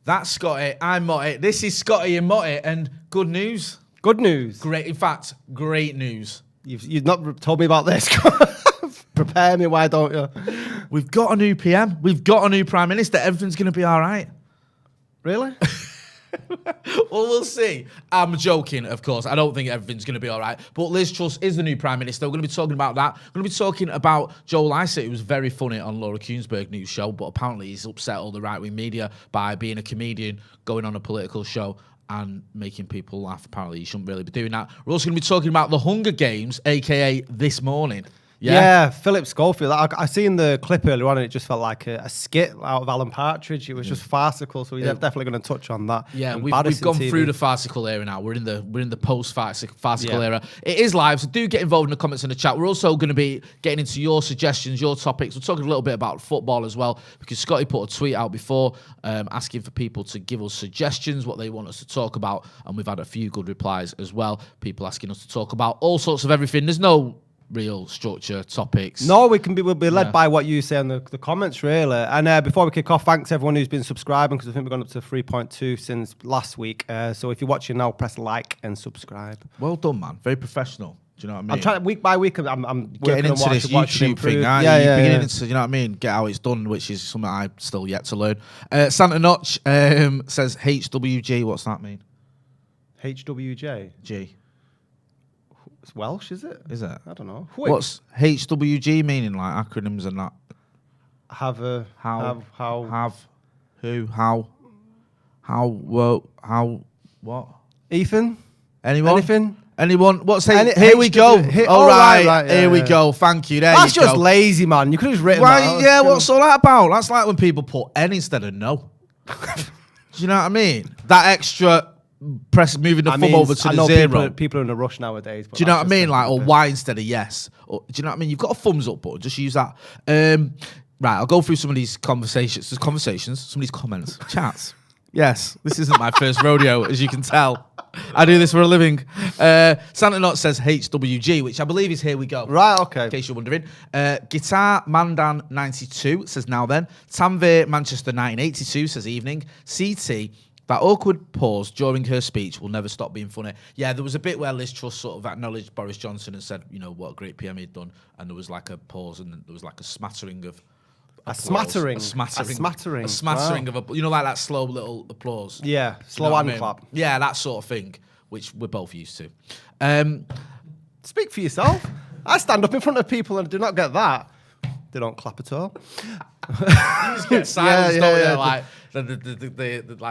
That's Scotty. I'm Motty. This is Scotty and Motty, and good news. Good news. Great. In fact, great news. You've not told me about this. Prepare me, why don't you? We've got a new PM. We've got a new Prime Minister. Everything's going to be all right. Really? Well, we'll see. I'm joking, of course. I don't think everything's going to be all right. But Liz Truss is the new Prime Minister. We're going to be talking about that. We're going to be talking about Joe Lycett, who was very funny on Laura Kuenssberg news show, but apparently he's upset all the right-wing media by being a comedian, going on a political show and making people laugh. Apparently, you shouldn't really be doing that. We're also going to be talking about the Hunger Games, a.k.a. This Morning. Yeah, Philip Schofield. I seen the clip earlier on and it just felt like a skit out of Alan Partridge. It was just farcical, so we're definitely going to touch on that. Yeah, we've gone through the farcical era now. We're in the post-farcical era. It is live, so do get involved in the comments in the chat. We're also going to be getting into your suggestions, your topics. We're talking a little bit about football as well, because Scotty put a tweet out before asking for people to give us suggestions, what they want us to talk about, and we've had a few good replies as well. People asking us to talk about all sorts of everything. There's no real structure, topics. No, we'll be led by what you say in the comments, really. And before we kick off, thanks everyone who's been subscribing, because I think we've gone up to 3.2 since last week. So if you're watching now, press like and subscribe. Well done, man. Very professional. Do you know what I mean? I'm trying week by week. I'm getting into this YouTube thing. You're beginning to, you know what I mean? Get how it's done, which is something I'm still yet to learn. Santa Notch says HWG. What's that mean? HWJ. G. It's Welsh, is it? Is it? I don't know. What's HWG meaning, like acronyms and that? What? Ethan? Anyone? Anything? Anyone? What's here we go. All right, here we go. Thank you. That's just lazy, man. You could have just written that. Yeah, what's all that about? That's like when people put N instead of no. Do you know what I mean? That extra moving the thumb over to the zero. People are in a rush nowadays. Do you know what I mean? Like, or Y instead of yes. Or, do you know what I mean? You've got a thumbs up button. Just use that. Right, I'll go through some of these conversations. Some of these comments, chats. Yes, this isn't my first rodeo, as you can tell. I do this for a living. Santa Not says HWG, which I believe is here we go. Right, okay. In case you're wondering. Guitar Mandan 92 says now then. Tanvir Manchester 1982 says evening. CT, that awkward pause during her speech will never stop being funny. Yeah, there was a bit where Liz Truss sort of acknowledged Boris Johnson and said, you know, what a great PM he'd done. And there was like a pause and there was like a smattering of A smattering. A smattering Wow. of, you know, like that slow little applause. Yeah, slow you know hand clap. Yeah, that sort of thing, which we're both used to. Speak for yourself. I stand up in front of people and do not get that. They don't clap at all. You just get silence, don't you? Like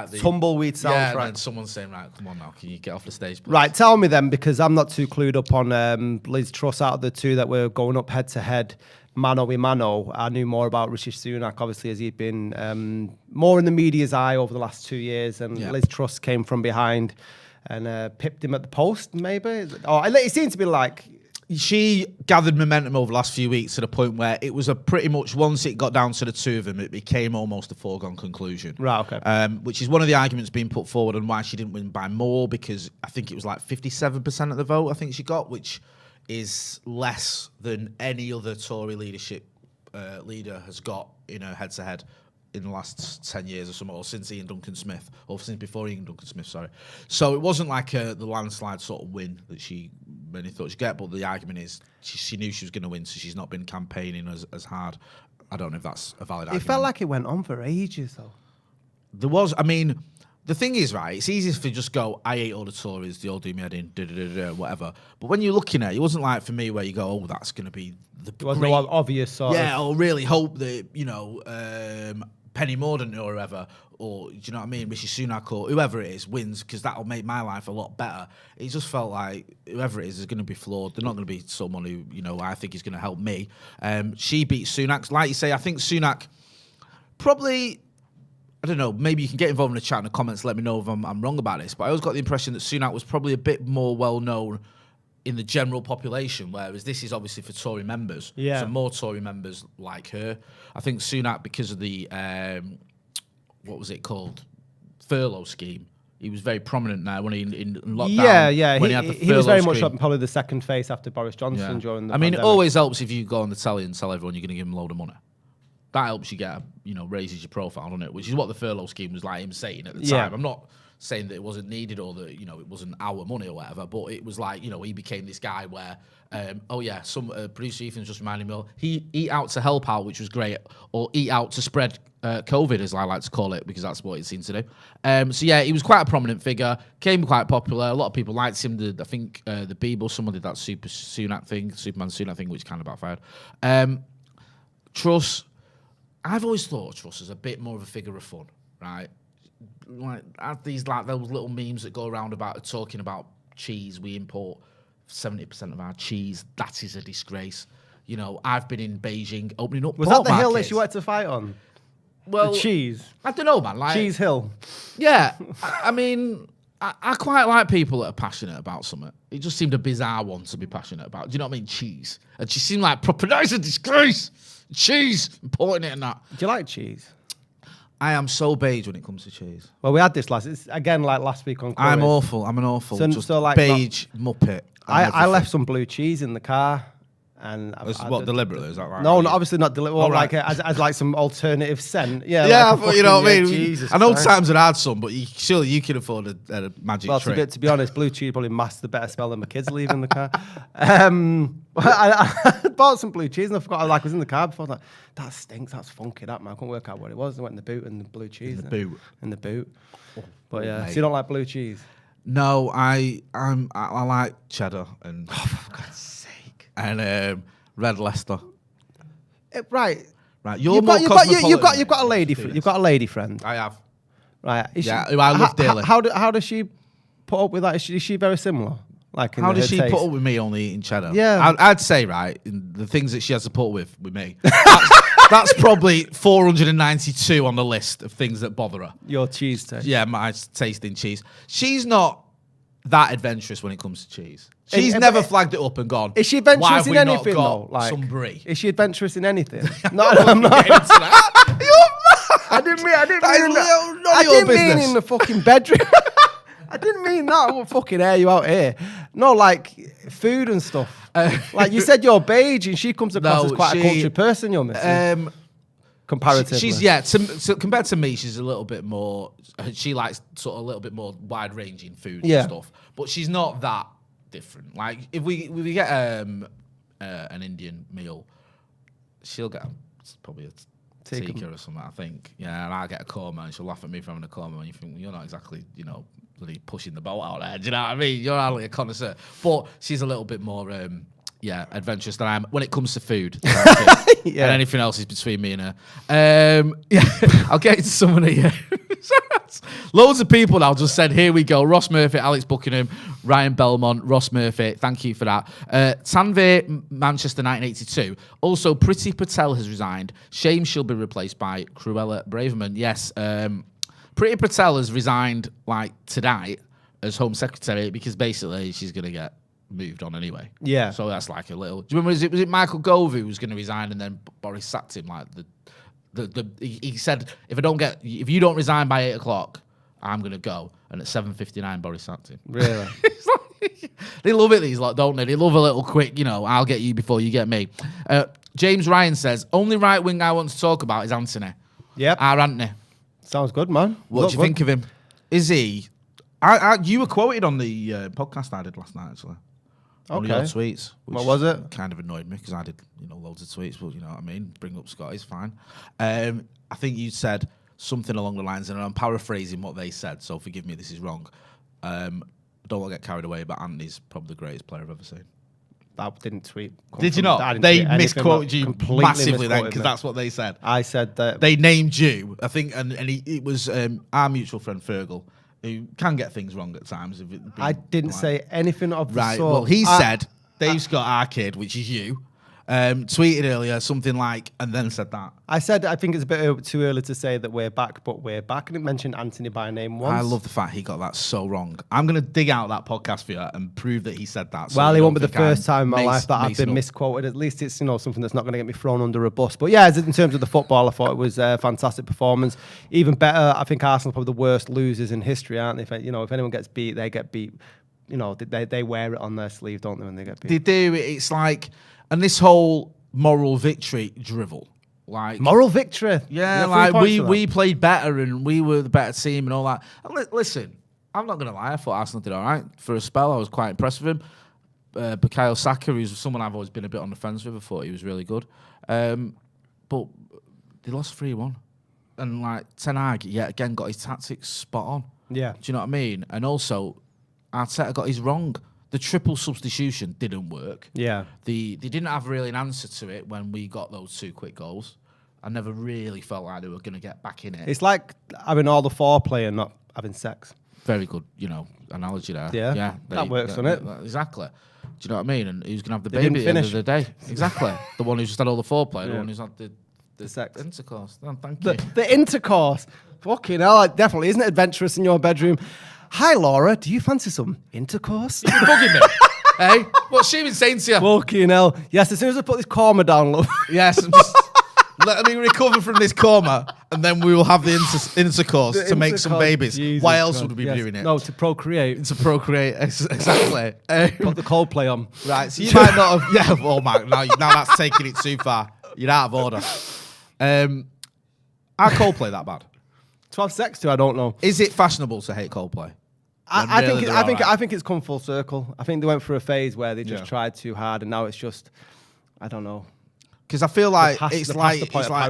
the tumbleweed sound track. And someone's saying, right, come on now, can you get off the stage, please? Right, tell me then, because I'm not too clued up on Liz Truss out of the two that were going up head to head. Mano y mano. I knew more about Rishi Sunak, obviously, as he'd been more in the media's eye over the last 2 years, and Liz Truss came from behind and pipped him at the post, maybe? Or it seemed to be like... She gathered momentum over the last few weeks to the point where it was a pretty much, once it got down to the two of them, it became almost a foregone conclusion. Right, okay. Which is one of the arguments being put forward on why she didn't win by more, because I think it was like 57% of the vote I think she got, which is less than any other Tory leadership leader has got in a head-to-head in the last 10 years or something, or since Ian Duncan Smith, or since before Ian Duncan Smith, sorry. So it wasn't like the landslide sort of win that she really thought she'd get, but the argument is she knew she was going to win, so she's not been campaigning as hard. I don't know if that's a valid argument. It felt like it went on for ages, though. There was, I mean, the thing is, right, it's easy to just go, I hate all the Tories, they all do me head in, whatever. But when you're looking at it, it wasn't like for me where you go, oh, that's going to be the It wasn't obvious sort of. Yeah, or really hope that, you know, Penny Mordaunt or whoever, or, do you know what I mean, Rishi Sunak or whoever it is wins, because that'll make my life a lot better. It just felt like whoever it is going to be flawed. They're not going to be someone who, you know, I think is going to help me. She beat Sunak. Like you say, I think Sunak probably... I don't know, maybe you can get involved in the chat in the comments, let me know if I'm wrong about this, but I always got the impression that Sunak was probably a bit more well-known in the general population, whereas this is obviously for Tory members. Yeah. So more Tory members like her. I think Sunak, because of the, what was it called? Furlough scheme. He was very prominent now when he in lockdown. Yeah. When he had the he was very much scheme. probably the second face after Boris Johnson during the I mean, pandemic. it always helps if you go on the telly and tell everyone you're going to give them a load of money. That helps you get, raises your profile, doesn't it? Which is what the furlough scheme was like him saying at the time. I'm not saying that it wasn't needed or that, it wasn't our money or whatever, but it was like, he became this guy where, some producer Ethan's just reminding me, he eat out to help out, which was great, or eat out to spread COVID, as I like to call it, because that's what it seemed to do. He was quite a prominent figure, came quite popular. A lot of people liked him. I think the Beeble, someone did that Superman Sunak thing, which kind of backfired. Truss, I've always thought Truss is a bit more of a figure of fun, right? Like those little memes that go around about talking about cheese. We import 70% of our cheese. That is a disgrace. I've been in Beijing opening up. Was that the hill that she wanted to fight on? Well, the cheese. I don't know, man. Like Cheese Hill. Yeah, I mean, I quite like people that are passionate about something. It just seemed a bizarre one to be passionate about. Do you know what I mean? Cheese. And she seemed like proper. That's a disgrace. Cheese. Importing it and that. Do you like cheese? I am so beige when it comes to cheese. Well, we had this last week on Chloe. I'm awful. I'm an awful So beige muppet. I left some blue cheese in the car. And deliberately? Is that right? No, obviously not deliberately. Right. As like some alternative scent. Yeah, yeah, like you know what I mean. Jesus I know Christ. times had some, but surely you can afford a magic trick. Well, to be honest, blue cheese probably masks the better smell than my kids leave in the car. I bought some blue cheese and I forgot. I was in the car before. I was like, that stinks. That's funky. That man. I couldn't work out what it was. I went in the boot and the blue cheese. In the boot. But yeah, mate. So you don't like blue cheese? No, I like cheddar and For God's sake. and red Leicester. Right. You've got a lady friend. I have. Right. Who I love dearly. How does she put up with that? Is she very similar? Like how does she taste? put up with me only eating cheddar? Yeah. I'd say in the things that she has to put up with me. That's probably 492 on the list of things that bother her. Your cheese taste. Yeah, my taste in cheese. She's not that adventurous when it comes to cheese. She's never flagged it up and gone. Is she adventurous why have in we anything not though? got Like, some brie? Is she adventurous in anything? No, I'm not getting into that. I didn't mean business. in the fucking bedroom. I didn't mean that. I won't fucking air you out here. No, like food and stuff. Like you said, you're beige, and she comes across as quite a cultured person. You're missing. Comparatively, she's compared to me, she's a little bit more. She likes sort of a little bit more wide-ranging food and stuff, but she's not that different. Like if we get an Indian meal, she'll get probably a tikka or something. I think, yeah, and I'll get a korma, and she'll laugh at me for having a korma, and you think, well, you're not exactly, bloody pushing the boat out there. Do you know what I mean? You're hardly a connoisseur, but she's a little bit more. Adventurous than I am when it comes to food. And anything else is between me and her. I'll get into some of the... Loads of people now just said, here we go. Ross Murphy, Alex Buckingham, Ryan Belmont, Ross Murphy. Thank you for that. Tanvir, Manchester 1982. Also, Priti Patel has resigned. Shame she'll be replaced by Cruella Braverman. Yes, Priti Patel has resigned tonight as Home Secretary because basically she's going to get moved on anyway. Yeah. So that's like a little. Do you remember? Was it Michael Gove who was going to resign and then Boris sacked him? He said, if you don't resign by 8 o'clock, I'm going to go. And at 7:59, Boris sacked him. Really? They love it, these lot, don't they? They love a little quick, I'll get you before you get me. James Ryan says, only right wing I want to talk about is Anthony. Yep. Our Anthony. Sounds good, man. What do you think of him? Is he? You were quoted on the podcast I did last night, actually. One of your tweets. What was it? Kind of annoyed me because I did, loads of tweets, but you know what I mean? Bring up Scotty's fine. I think you said something along the lines, and I'm paraphrasing what they said, so forgive me, this is wrong. Don't want to get carried away, but Anthony's probably the greatest player I've ever seen. That didn't tweet. Did you not? They misquoted you massively then, because that's what they said. I said that. They named you, I think, and it was our mutual friend Fergal, who can get things wrong at times. I didn't say anything of the sort. Well, he said, Dave's got our kid, which is you, tweeted earlier something like, and then said that. I said, I think it's a bit too early to say that we're back, but we're back. I didn't mention Anthony by name once. I love the fact he got that so wrong. I'm going to dig out that podcast for you and prove that he said that. Well, it won't be the first time in my life that I've been misquoted. At least it's something that's not going to get me thrown under a bus. But yeah, in terms of the football, I thought it was a fantastic performance. Even better, I think Arsenal are probably the worst losers in history, aren't they? If anyone gets beat, they get beat. They wear it on their sleeve, don't they, when they get beat? They do. It's like, and this whole moral victory drivel. Like moral victory. Yeah, like we played better and we were the better team and all that. And listen, I'm not gonna lie. I thought Arsenal did all right for a spell. I was quite impressed with him. Bukayo Saka, who's someone I've always been a bit on the fence with. I thought he was really good, but they lost 3-1, and like Ten Hag yet again got his tactics spot on. Yeah, do you know what I mean? And also, Arteta got his wrong. The triple substitution didn't work. Yeah, they didn't have really an answer to it when we got those 2 quick goals. I never really felt like they were going to get back in it. It's like having all the foreplay and not having sex. Very good, analogy there. Yeah, that works, doesn't it? Exactly. Do you know what I mean? And who's going to have the baby at the end of the day? Exactly. The one who's just had all the foreplay, the one who's had the sex. Intercourse. Oh, thank you. The intercourse. Fucking hell, it definitely isn't adventurous in your bedroom. Hi, Laura. Do you fancy some intercourse? You've been bugging me. Hey? What's she been saying to you? Fucking hell. Yes, as soon as I put this coma down, love. Yes, let me recover from this coma, and then we will have the intercourse to make some babies. Jesus Why else God. would we be doing it? No, to procreate. To procreate, exactly. Put the Coldplay on. Right, so you might not have... Yeah, oh my, now that's taking it too far. You're out of order. Are Coldplay that bad? To have sex to, I don't know. Is it fashionable to hate Coldplay? I think it's come full circle. I think they went through a phase where they just tried too hard, and now it's just, I don't know. Because I feel like it's like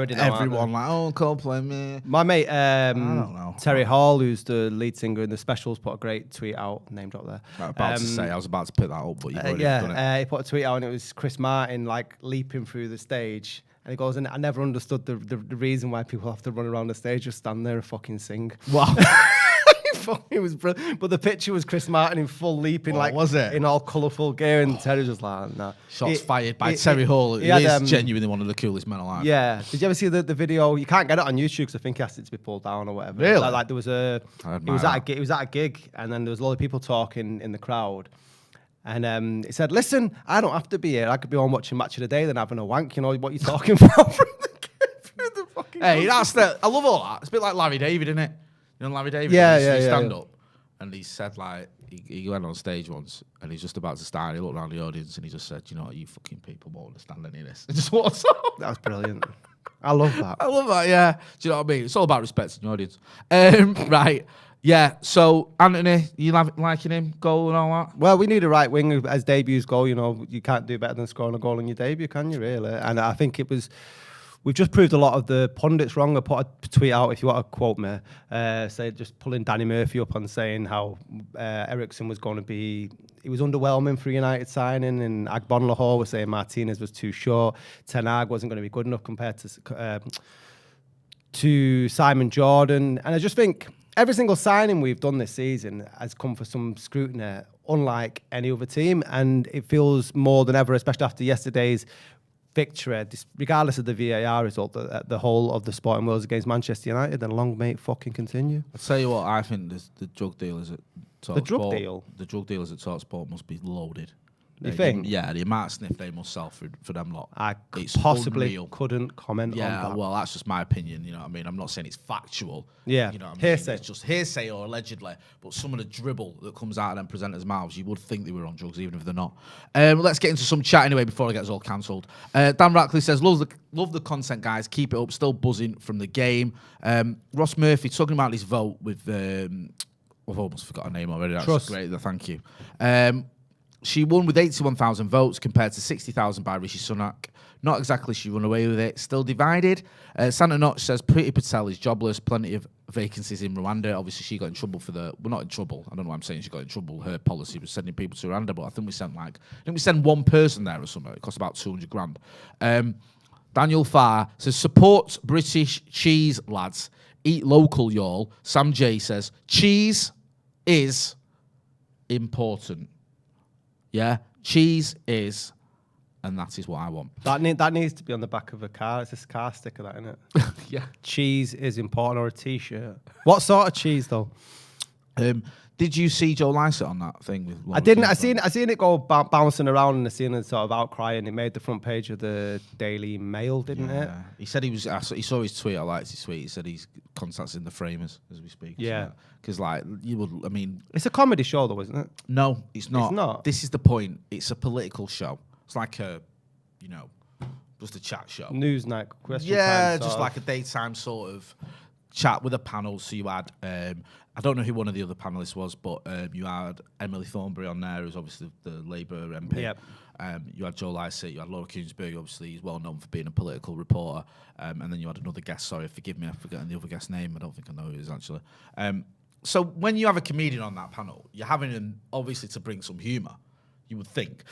now, everyone like, oh, Coldplay, me. My mate I don't know. Terry Hall, who's the lead singer in the Specials, put a great tweet out. Name drop there. I was about to pick that up, but you've already done it. He put a tweet out, and it was Chris Martin like leaping through the stage. And he goes, and I never understood the reason why people have to run around the stage, just stand there and fucking sing. Wow. It was brilliant. But the picture was Chris Martin in full leaping, was it? In all colourful gear, and Terry was just like, nah. Shots fired by Terry Hall. He is genuinely one of the coolest men alive. Yeah. Did you ever see the video? You can't get it on YouTube because I think he asked it to be pulled down or whatever. Really? Like there was he was at a gig, and then there was a lot of people talking in the crowd. And he said, listen, I don't have to be here. I could be on watching Match of the Day than having a wank. You know what you're talking about? Through the fucking I love all that. It's a bit like Larry David, isn't it? You know Larry David? Yeah. Stand up. And he said, like, he went on stage once and he's just about to start. And he looked around the audience and he just said, you know what, you fucking people won't understand any of this. And just walked off. That was brilliant. I love that. I love that, yeah. Do you know what I mean? It's all about respecting your audience. Right. Yeah, so Anthony, you liking him, goal and all that? Well, we need a right winger as debuts go. You know, you can't do better than scoring a goal in your debut, can you, really? And I think we've just proved a lot of the pundits wrong. I put a tweet out, if you want to quote me, say just pulling Danny Murphy up on saying how Eriksen was going to be, he was underwhelming for United signing, and Agbonlahor was saying Martinez was too short, Ten Hag wasn't going to be good enough compared to Simon Jordan. And I just think every single signing we've done this season has come for some scrutiny, unlike any other team, and it feels more than ever, especially after yesterday's victory, regardless of the VAR result, the whole of the Sporting Wales against Manchester United, then long may it fucking continue. I'll tell you what, I think the drug dealers at TalkSport... The drug deal? The drug dealers at TalkSport must be loaded. You think? Yeah, the amount of sniff they must sell for them lot. I unreal. Couldn't comment on that. Yeah, well, that's just my opinion, you know what I mean? I'm not saying it's factual. Yeah, you know what I mean? hearsay. It's just hearsay or allegedly, but some of the dribble that comes out of them presenters' mouths, you would think they were on drugs, even if they're not. Let's get into some chat anyway before it gets all cancelled. Dan Ratcliffe says, love the content, guys. Keep it up. Still buzzing from the game. Ross Murphy talking about this vote with... I've almost forgot her name already. That's Truss. Great. Thank you. She won with 81,000 votes compared to 60,000 by Rishi Sunak. Not exactly she run away with it. Still divided. Santa Notch says Priti Patel is jobless. Plenty of vacancies in Rwanda. Obviously, she got in trouble for the... Well, not in trouble. I don't know why I'm saying she got in trouble. Her policy was sending people to Rwanda, but I think we sent one person there or something. It cost about 200 grand. Daniel Farr says, support British cheese, lads. Eat local, y'all. Sam J says, cheese is important. Yeah, cheese is, and that is what I want. That needs to be on the back of a car. It's a car sticker, that, isn't it? Yeah. Cheese is important, or a T-shirt. What sort of cheese, though? Did you see Joe Lycett on that thing? With I didn't. I seen it go bouncing around in the scene and sort of outcry, and it made the front page of the Daily Mail, didn't it? He said he saw his tweet. I liked his tweet. He said he's contacting the framers as we speak. Yeah. Because like you would, I mean, it's a comedy show, though, isn't it? No, it's not. It's not. This is the point. It's a political show. It's like a, just a chat show. News night, question Yeah, time. just like a daytime sort of chat with a panel. So you had, I don't know who one of the other panelists was, but you had Emily Thornberry on there, who's obviously the Labour MP. Yep. You had Joe Lycett, you had Laura Kuenssberg, obviously he's well known for being a political reporter. And then you had another guest, sorry, forgive me, I've forgotten the other guest's name. I don't think I know who it is actually. So when you have a comedian on that panel, you're having him obviously to bring some humour, you would think.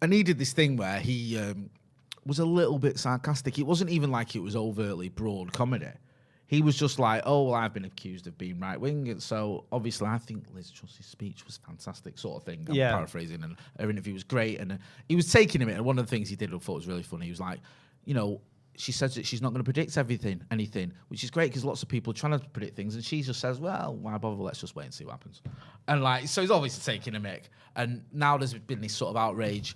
And he did this thing where he was a little bit sarcastic. It wasn't even like it was overtly broad comedy. He was just like, oh, well, I've been accused of being right-wing, and so obviously I think Liz Truss's speech was fantastic, sort of thing. I'm paraphrasing, and her interview was great, and he was taking him in, and one of the things he did I thought was really funny. He was like, you know, she says that she's not going to predict anything, which is great because lots of people are trying to predict things, and she just says, well, why bother? Let's just wait and see what happens. And like, so he's obviously taking a mick, and now there's been this sort of outrage.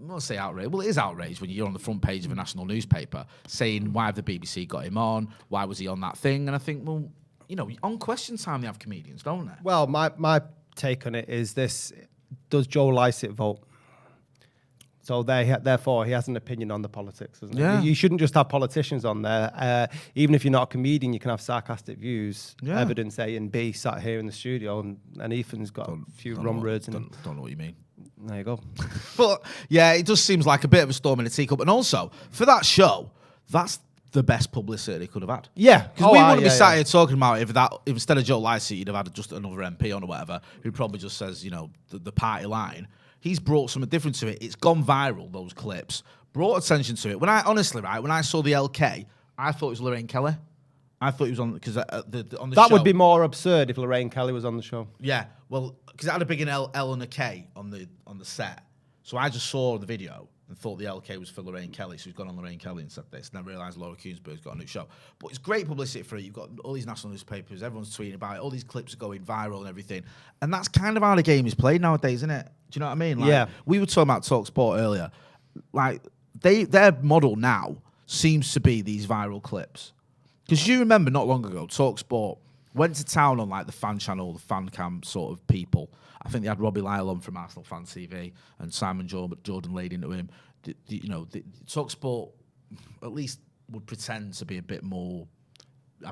I won't say outrage. Well, it is outrage when you're on the front page of a national newspaper saying, why have the BBC got him on? Why was he on that thing? And I think, well, you know, on Question Time they have comedians, don't they? Well, my take on it is this: does Joe Lycett vote? So therefore, he has an opinion on the politics, doesn't Yeah. he? You shouldn't just have politicians on there. Even if you're not a comedian, you can have sarcastic views. Yeah. Evidence A and B sat here in the studio, and Ethan's got a few wrong words. Don't know what you mean. There you go. But yeah, it just seems like a bit of a storm in a teacup. And also, for that show, that's the best publicity they could have had. Yeah. Because we wouldn't be sat here talking about if instead of Joe Lycett, you'd have had just another MP on or whatever, who probably just says, you know, the party line. He's brought something different to it. It's gone viral, those clips. Brought attention to it. When I saw the LK, I thought it was Lorraine Kelly. I thought he was on, because on the show. That would be more absurd if Lorraine Kelly was on the show. Yeah, well, because it had a big L and a K on the set. So I just saw the video and thought the LK was for Lorraine Kelly, so he's gone on Lorraine Kelly and said this. And I realised Laura Kuenssberg's got a new show. But it's great publicity for it. You've got all these national newspapers, everyone's tweeting about it, all these clips are going viral and everything. And that's kind of how the game is played nowadays, isn't it? Do you know what I mean? Like, yeah. We were talking about TalkSport earlier. Like, their model now seems to be these viral clips. Because you remember not long ago, TalkSport went to town on like the fan channel, the fan cam sort of people. I think they had Robbie Lyle on from Arsenal Fan TV and Simon Jordan laid into him. TalkSport at least would pretend to be have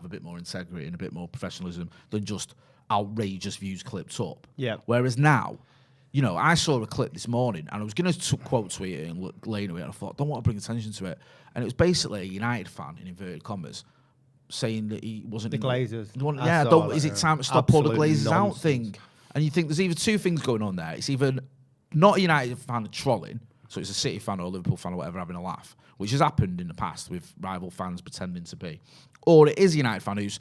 a bit more integrity and a bit more professionalism than just outrageous views clipped up. Yeah. Whereas now, you know, I saw a clip this morning and I was going to quote tweet it and lay into it, and I thought, I don't want to bring attention to it. And it was basically a United fan, in inverted commas, saying that he wasn't the Glazers. Is it time to stop all the Glazers out thing? And you think there's either two things going on there. It's either not a United fan trolling, so it's a City fan or a Liverpool fan or whatever having a laugh, which has happened in the past with rival fans pretending to be, or it is a United fan who's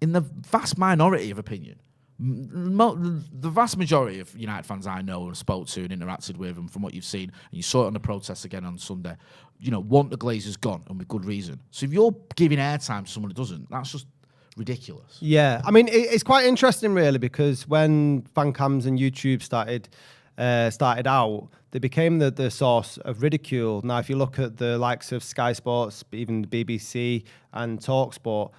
in the vast minority of opinion. The vast majority of United fans I know and spoke to and interacted with, and from what you've seen, and you saw it on the protests again on Sunday, you know, want the Glazers gone, and with good reason. So if you're giving airtime to someone who doesn't, that's just ridiculous. Yeah, I mean, it's quite interesting, really, because when fan cams and YouTube started out, they became the source of ridicule. Now, if you look at the likes of Sky Sports, even the BBC and TalkSport,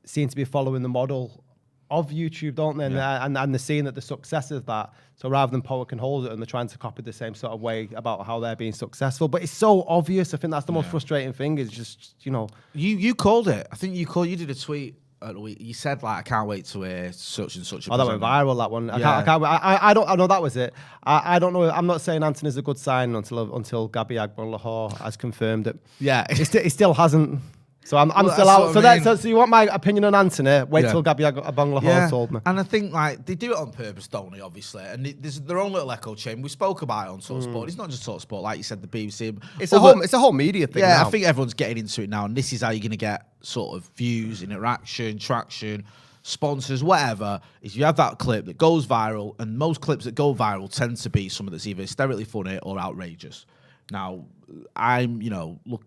seem to be following the model of YouTube, don't they? Yeah. And they're seeing that the success of that. So rather than power can hold it, and they're trying to copy the same sort of way about how they're being successful. But it's so obvious. I think that's the most frustrating thing. Is just, you know, you called it. I think you did a tweet. You said like, I can't wait to hear such and such. Oh, that went viral. That one. Yeah. I know that was it. I don't know. I'm not saying Anthony's a good sign until Gabby Agbon-Lahore has confirmed it. Yeah, he still hasn't. So I'm Well, still out. what So you want my opinion on Anthony? Wait till Gabby Agbon-Lahore told me. And I think like they do it on purpose, don't they? Obviously, and there's their own little echo chamber. We spoke about it on TalkSport. It's not just TalkSport, like you said, the BBC. It's a whole media thing. Yeah, now. I think everyone's getting into it now, and this is how you're going to get sort of views, interaction, traction, sponsors, whatever. Is you have that clip that goes viral, and most clips that go viral tend to be something that's either hysterically funny or outrageous. Now,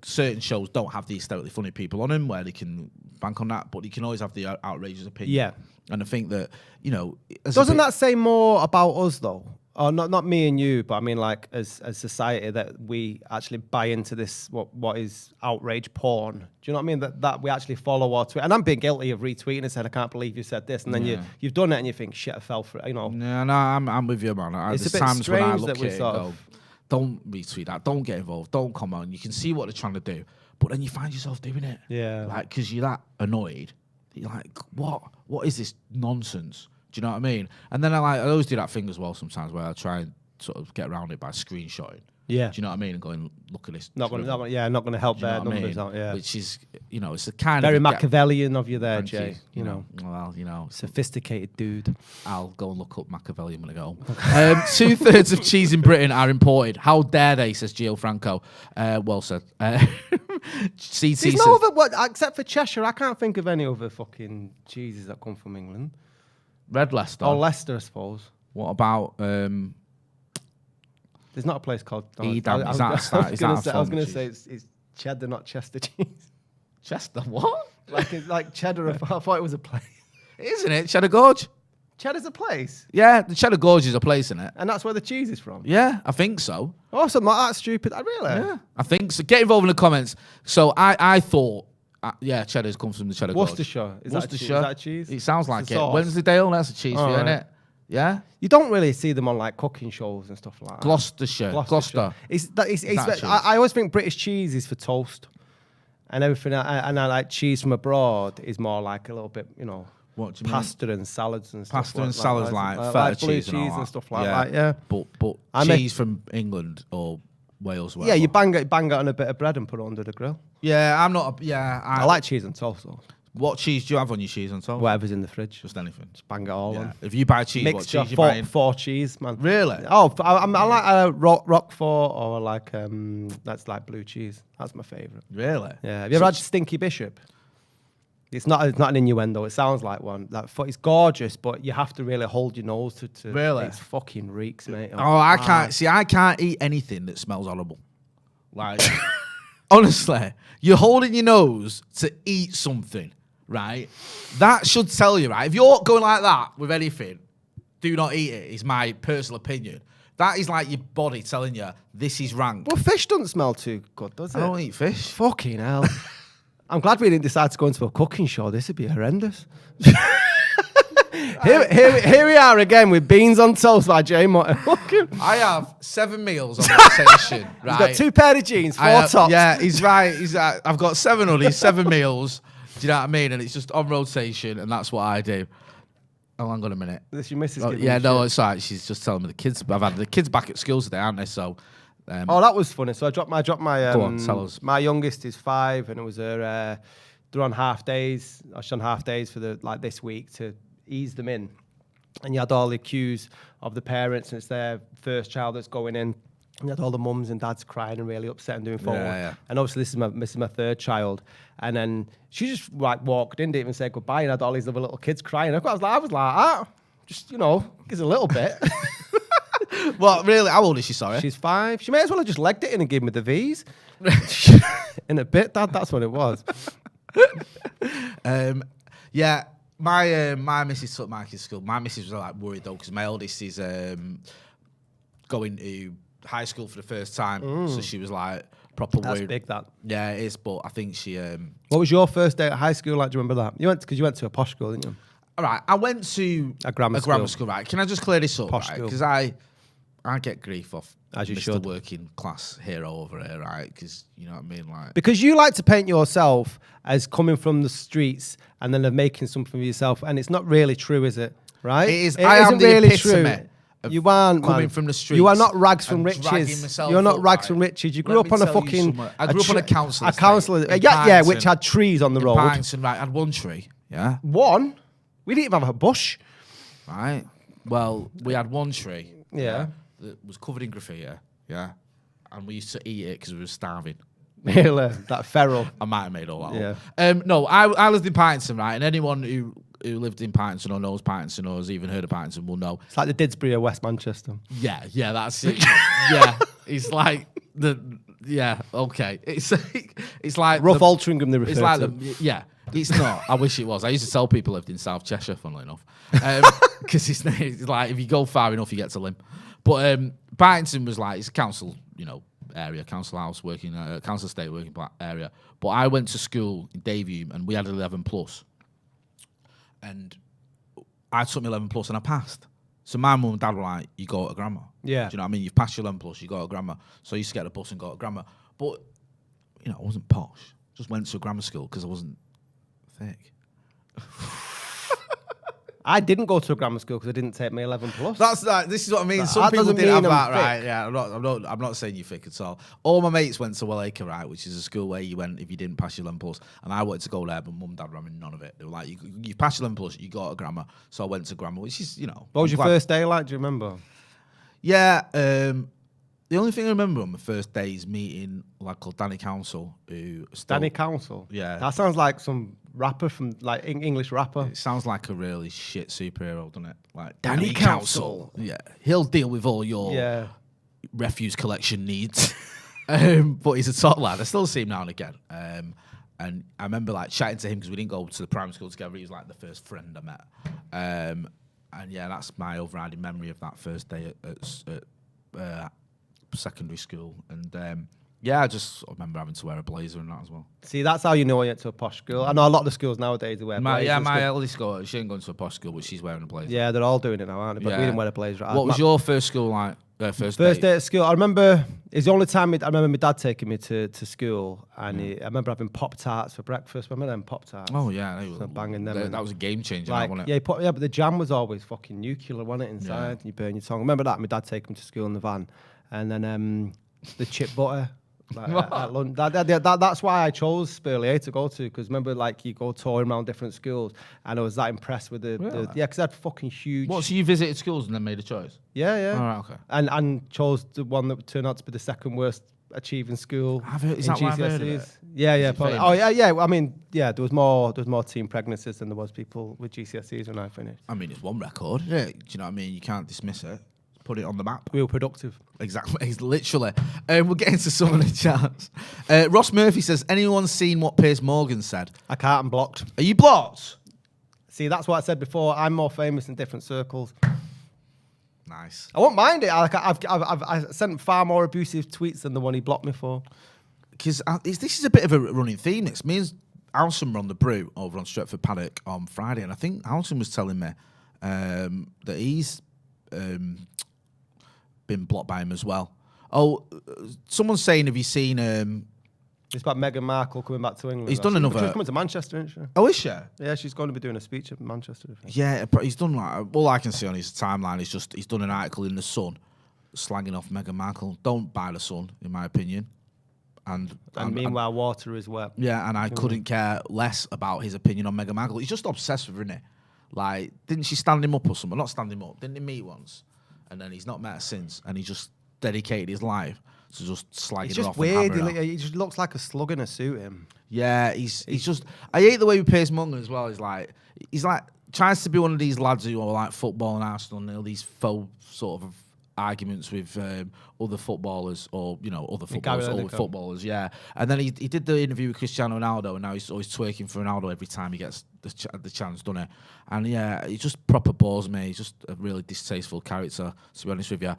certain shows don't have the hysterically funny people on them where they can bank on that, but you can always have the outrageous opinion. Yeah. And I think that, Doesn't that say more about us, though? Or not me and you, but I mean, like, as society, that we actually buy into this, what is outrage porn. Do you know what I mean? That we actually follow our tweet. And I'm being guilty of retweeting and saying, I can't believe you said this. And then you've done it and you think, shit, I fell for it, you know. Yeah, no, I'm with you, man. It's There's a bit times when I strange look that we at it sort and of... go, don't retweet that, don't get involved, don't comment. You can see what they're trying to do, but then you find yourself doing it. Yeah. Like, because you're that annoyed. You're like, what is this nonsense? Do you know what I mean? And then I always do that thing as well sometimes where I try and sort of get around it by screenshotting. Yeah. Do you know what I mean? And going, look at this. Not going to help Do you know their what I numbers mean? out. Yeah. Which is, it's a kind Very of Machiavellian of you there, Thank Jay. You know. Well, Sophisticated dude. I'll go and look up Machiavellian when I go home. 2/3 of cheese in Britain are imported. How dare they, says Gio Franco. Well said. CT There's no other, except for Cheshire, I can't think of any other fucking cheeses that come from England. Red Leicester. Oh, Leicester, I suppose. What about... There's not a place called... Edam. I was going to say it's cheddar, not Chester cheese. Chester, what? like cheddar, I thought it was a place. Isn't it? Cheddar Gorge? Cheddar's a place? Yeah, the Cheddar Gorge is a place, isn't it? And that's where the cheese is from? Yeah, I think so. Oh, something like that stupid. Really? Yeah, I think so. Get involved in the comments. So I thought, cheddar comes from the Cheddar Gorge. Worcestershire. Is Worcestershire. that cheese? It sounds like It's a it. sauce. Wensleydale, that's a cheese for you, Right. isn't it? Yeah? You don't really see them on like cooking shows and stuff like that. Gloucestershire. Gloucester. That cheese. I always think British cheese is for toast, and everything. And I like cheese from abroad is more like a little bit, What do you pasta and salads and stuff. Pasta and salads like feta like blue cheese and all that. stuff like that. Yeah. But I cheese from England or Wales. Yeah, you bang it on a bit of bread and put it under the grill. Yeah, I'm not. I like cheese and toast though. What cheese do you have on your cheese and toast? Whatever's in the fridge. Just anything. Just bang it all on. If you buy cheese, Mixture, what cheese you buying? four cheese, man. Really? Oh, I like Roquefort or like that's like blue cheese. That's my favourite. Really? Yeah. Have you ever had Stinky Bishop? It's not an innuendo. It sounds like one. It's gorgeous, but you have to really hold your nose to. Really? It's fucking reeks, mate. I can't. See, I can't eat anything that smells horrible. Like, honestly, you're holding your nose to eat something, right? That should tell you, right? If you're going like that with anything, do not eat it, is my personal opinion. That is like your body telling you, this is rank. Well, fish doesn't smell too good, does it? I don't eat fish. Fucking hell. I'm glad we didn't decide to go into a cooking show. This would be horrendous. Here we are again with beans on toast by Jay Motty. I have 7 meals on rotation, right? He's got 2 pair of jeans, 4 tops. Yeah, he's right. I've got 7 hoodies, 7 meals. Do you know what I mean? And it's just on rotation, and that's what I do. Oh, hang on a minute. This your missus. It's all right. She's just telling me the kids. I've had the kids back at school today, aren't they? So. That was funny. So I dropped my. Go on, tell us. My youngest is 5, and it was her. They're on half days. She's on half days for this week to ease them in, and you had all the queues of the parents, and it's their first child that's going in. And you had all the mums and dads crying and really upset and doing photos. Yeah. And obviously this is my 3rd child, and then she just like walked in, didn't even say goodbye, and had all these other little kids crying. I was like, just gives a little bit. Well, really, how old is she? Sorry, she's 5. She may as well have just legged it in and given me the V's. In a bit, Dad. That's what it was. Yeah, my missus took my kids to school. My missus was like worried though because my eldest is going to high school for the first time, so she was like proper worried. That's big, that. Yeah, it is. But I think she. What was your first day at high school like? Do you remember that? You went to a posh school, didn't you? All right, I went to a grammar school. Right? Can I just clear this up? Posh right? school. Because I get grief off as you Mr. should. Working class hero over here, right? Because you know what I mean, like because you like to paint yourself as coming from the streets and then making something for yourself, and it's not really true, is it? Right? It is. It I isn't am the really epitome true. You aren't coming man. from the streets. You are not rags from and dragging riches. myself You're not up, rags right? from riches. You Let grew up me on a tell you fucking. something. I grew up on a council. Yeah, Paddington. which had trees on the road. Paddington, right? I had one tree. Yeah. One. We didn't even have a bush. Right. Well, we had one tree. Yeah. That was covered in graffiti. Yeah. And we used to eat it because we were starving. Really? That feral. I might have made all that Yeah. up. No, I lived in Paddington, right? And anyone who lived in Paddington or knows Paddington or has even heard of Paddington will know. It's like the Didsbury of West Manchester. Yeah, that's it. Yeah. It's like okay. It's like Rough Altrincham, they refer it's like to. yeah. It's not. I wish it was. I used to tell people I lived in South Cheshire, funnily enough. Because it's like if you go far enough, you get to Lim. But Paddington was like, it's a council, area, council house working, council estate working area. But I went to school in Davyhulme and we had 11 plus. And I took my 11 plus and I passed. So my mum and dad were like, you go to grammar. Yeah. Do you know what I mean? You've passed your 11+, you go to grammar. So I used to get the bus and go to grammar. But, you know, I wasn't posh. Just went to a grammar school because I wasn't thick. I didn't go to a grammar school because I didn't take my 11+. That's like, this is what I mean. Some That people doesn't didn't have mean that, I'm right? thick. Yeah, I'm not saying you're thick at all. All my mates went to Wellacre, right, which is a school where you went if you didn't pass your 11+. And I wanted to go there, but mum and dad were having none of it. They were like, you pass your 11+, you go to grammar. So I went to grammar, which is, you know. What was your first day like? Do you remember? Yeah, the only thing I remember on my first day is meeting a lad called Danny Council, who Danny Council? Yeah. That sounds like some rapper from, like, English rapper. It sounds like a really shit superhero, doesn't it? Like Danny Council. Yeah, he'll deal with all your Yeah. refuse collection needs. But he's a top lad. I still see him now and again. And I remember like chatting to him because we didn't go to the primary school together. He was like the first friend I met. And yeah, that's my overriding memory of that first day at secondary school. And yeah, I just remember having to wear a blazer and that as well. See, that's how you know you're to a posh school. I know a lot of the schools nowadays wear blazers. My eldest girl, she ain't going to a posh school, but she's wearing a blazer. Yeah, they're all doing it now, aren't they? But we didn't wear a blazer. What was your first school like? First day at school. I remember it's the only time I remember my dad taking me to school, and I remember having Pop-Tarts for breakfast. Remember them Pop-Tarts? Oh yeah, they were banging them. That was a game changer, like, wasn't it? But the jam was always fucking nuclear, wasn't it? Inside, you burn your tongue. Remember that? My dad taking me to school in the van, and then the chip butter. Like, at lunch. That's why I chose Spurley to go to, because remember, like, you go touring around different schools, and I was that impressed with because I had fucking huge. What? So you visited schools and then made a choice? Yeah. All right, okay. And chose the one that turned out to be the second worst achieving school. Is that why I've heard of it? Yeah. Probably. Oh yeah. I mean, yeah. There was more teen pregnancies than there was people with GCSEs when I finished. I mean, it's one record, isn't it? Do you know what I mean? You can't dismiss it. Put it on the map. We were productive. Exactly. It's literally. We'll get into some of the chats. Ross Murphy says, anyone seen what Piers Morgan said? I can't. I'm blocked. Are you blocked? See, that's what I said before. I'm more famous in different circles. Nice. I won't mind it. I've sent far more abusive tweets than the one he blocked me for. Because this is a bit of a running theme. It's me and Alison were on the brew over on Stretford Paddock on Friday, and I think Alison was telling me that he's been blocked by him as well. Oh, someone's saying, have you seen... It's about Meghan Markle coming back to England. He's done another... She's coming to Manchester, isn't she? Oh, is she? Yeah, she's going to be doing a speech at Manchester. Yeah, but he's done like... All I can see on his timeline is just he's done an article in The Sun slagging off Meghan Markle. Don't buy The Sun, in my opinion. And meanwhile, water is wet. Yeah, and I couldn't care less about his opinion on Meghan Markle. He's just obsessed with her, isn't he? Like, didn't she stand him up or something? Not stand him up. Didn't they meet once? And then he's not met her since, and he just dedicated his life to just slagging her off. It's just weird. He just looks like a slug in a suit. Him. Yeah, he's just. I hate the way we Piers Morgan as well. He's like tries to be one of these lads who are like football and Arsenal and all these faux sort of arguments with other footballers or other footballers or with footballers. Yeah, and then he did the interview with Cristiano Ronaldo, and now he's always twerking for Ronaldo every time he gets the chance, doesn't it? And yeah, he just proper bores me. He's just a really distasteful character, to be honest with you.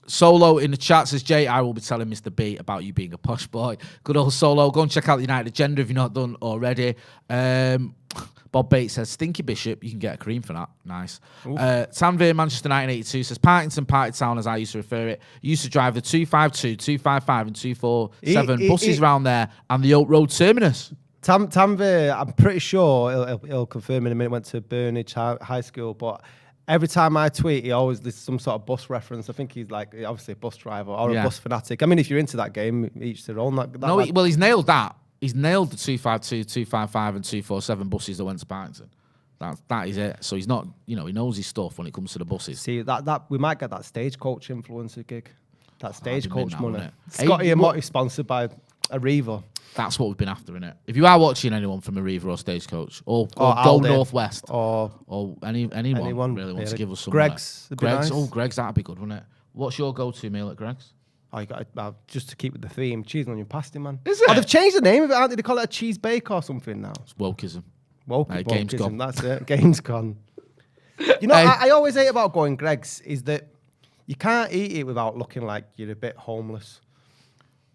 Solo in the chat says, Jay, I will be telling Mr. B about you being a posh boy. Good old Solo. Go and check out the United Agenda if you're not done already. Bob Bates says, Stinky Bishop, you can get a cream for that. Nice. Tanvir Manchester 1982 says, Partington Party Town, as I used to refer it, used to drive the 252, 255 and 247 buses round there and the Oak Road terminus. Tanvir, I'm pretty sure he'll confirm in a minute, went to Burnage High School, but every time I tweet, he always there's some sort of bus reference. I think he's like obviously a bus driver or a bus fanatic. I mean, if you're into that game, each their own. Well, he's nailed that. He's nailed the 252, 255 and 247 buses that went to Partington. That is it. So he's not, he knows his stuff when it comes to the buses. See, that we might get that stagecoach influencer gig. That stagecoach money. Hey, Scotty and Motty sponsored by Arriva. That's what we've been after, innit? If you are watching anyone from Arriva or Stagecoach, or Go Northwest, or anyone really wants to give us some Greg's. Nice. Oh, Greg's, that'd be good, wouldn't it? What's your go-to meal at Greg's? Oh, you got just to keep with the theme, cheese and onion pasty, man. Is it? Oh, they've changed the name of it, aren't they? They call it a cheese bake or something now. It's wokeism. Game's gone. That's it. Game's gone. I always hate about going Greg's is that you can't eat it without looking like you're a bit homeless.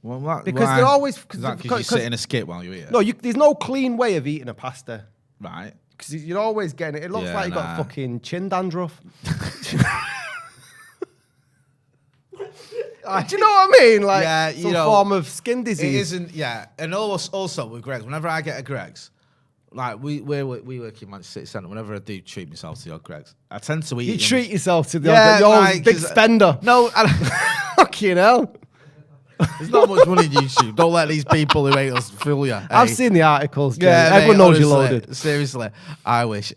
Well, because they're always because you sit in a skit while you eat it. No, there's no clean way of eating a pasta. Right. Because you're always getting it. It looks like you got fucking chin dandruff. Do you know what I mean? Like some form of skin disease. It isn't, And also with Greggs, whenever I get a Greggs, like we work in Manchester City Centre, whenever I do treat myself to the odd Greggs, I tend to eat. You treat yourself to the odd Greggs. You're a big spender. No, fucking hell. There's not much money on YouTube. Don't let these people who hate us fool you. I've seen the articles. Yeah, everyone knows you're loaded. Seriously, I wish.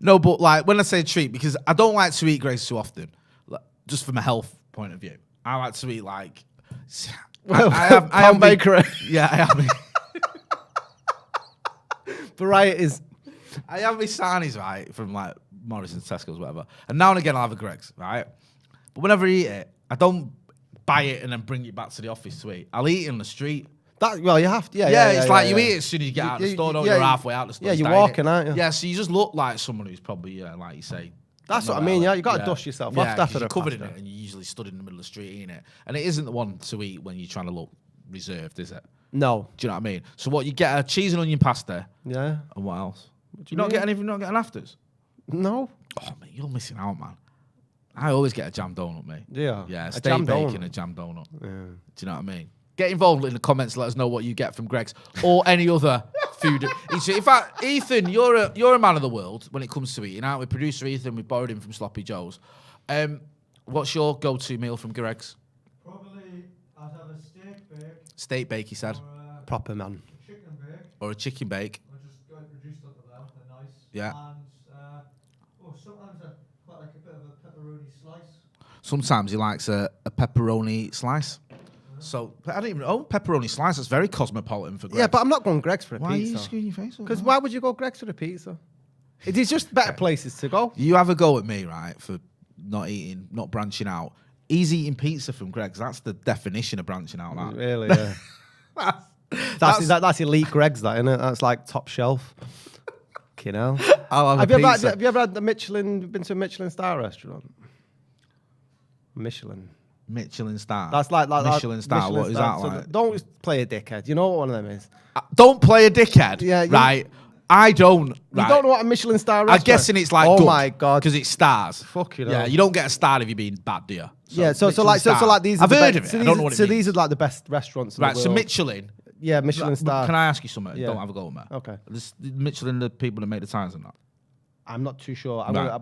No, but like when I say treat, because I don't like to eat Greggs too often, like, just from a health point of view. I like to eat like. I have bakery. Yeah, I have. Varieties. I have my sarnies, right, from like Morrison's, Tesco's, whatever. And now and again I'll have a Greggs, right? But whenever I eat it, I don't buy it and then bring it back to the office to eat. I'll eat it in the street. Well, you have to. It's like you eat it as soon as you get out of the store. You're halfway out the store. Yeah, you're walking, aren't you? Yeah, so you just look like someone who's probably, like you say. That's what I mean, you got to dust yourself off after you're covered in it and you're usually stood in the middle of the street eating it. And it isn't the one to eat when you're trying to look reserved, is it? No. Do you know what I mean? So what, you get a cheese and onion pasta. Yeah. And what else? Do you not get anything, not get an afters? No. Oh, mate, you're missing out, man. I always get a jam donut, mate. Yeah. Yeah, steak bacon, a jam donut. Yeah. Do you know what I mean? Get involved in the comments. Let us know what you get from Greggs or any other food. In fact, Ethan, you're a man of the world when it comes to eating out. With producer Ethan, we borrowed him from Sloppy Joe's. What's your go-to meal from Greggs? Probably I'd have a steak bake. Steak bake, he said. Proper man. A chicken bake. Or a chicken bake. Or just go reduced up to that. They're nice. Yeah. And sometimes I quite like a bit of a pepperoni slice. Sometimes he likes a pepperoni slice. So, I don't even know. Pepperoni slice, that's very cosmopolitan for Greggs. Yeah, but I'm not going Greggs for a pizza. Why are you screwing your face up? Because why would you go Greggs for a pizza? It is just better places to go. You have a go at me, right, for not branching out. He's eating pizza from Greggs. That's the definition of branching out. That. Really, yeah. that's elite Greggs, that, isn't it? That's like top shelf. You know. Have you ever had the Michelin? Been to a Michelin star restaurant? Michelin star. That's like Michelin star. Michelin what is star. that So like? Don't play a dickhead. You know what one of them is? Don't play a dickhead. Yeah, right. I don't. Right. You don't know what a Michelin star restaurant? I'm guessing it's like. Oh my god! Because it's stars. Fuck you. Yeah, you don't get a star if you're being bad, do you? So like these. I've heard of it. I don't know what it means. These are like the best restaurants. Right. So Michelin. Yeah, Michelin star. Can I ask you something? Yeah. Don't have a go at me. Okay. Michelin, the people that make the signs and that. I'm not too sure. Right.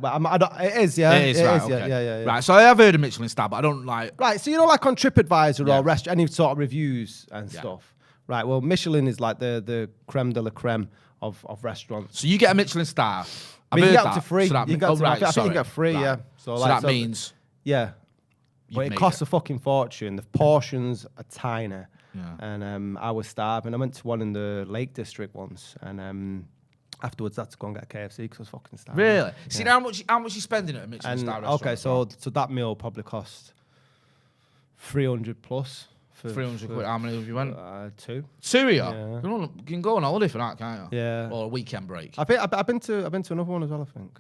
It is, yeah. It is, right, okay. Yeah. Right, so I have heard of Michelin star, but I don't like... Right, so you know, like on TripAdvisor or any sort of reviews and stuff. Right, well, Michelin is like the creme de la creme of restaurants. So you get a Michelin star. I've heard that. To free. I think you get free, yeah. So that means... Yeah. But it costs a fucking fortune. The portions are tiny. Yeah. And I was starving. I went to one in the Lake District once, and... afterwards, I had to go and get a KFC because I was fucking starving. Really? See, how much you spending at a Michelin star restaurant? Okay, so that meal probably cost 300 plus. 300 quid. How many have you went? 2. 2 of you? Yeah. You can go on holiday for that, can't you? Yeah. Or a weekend break. I've been to another one as well, I think.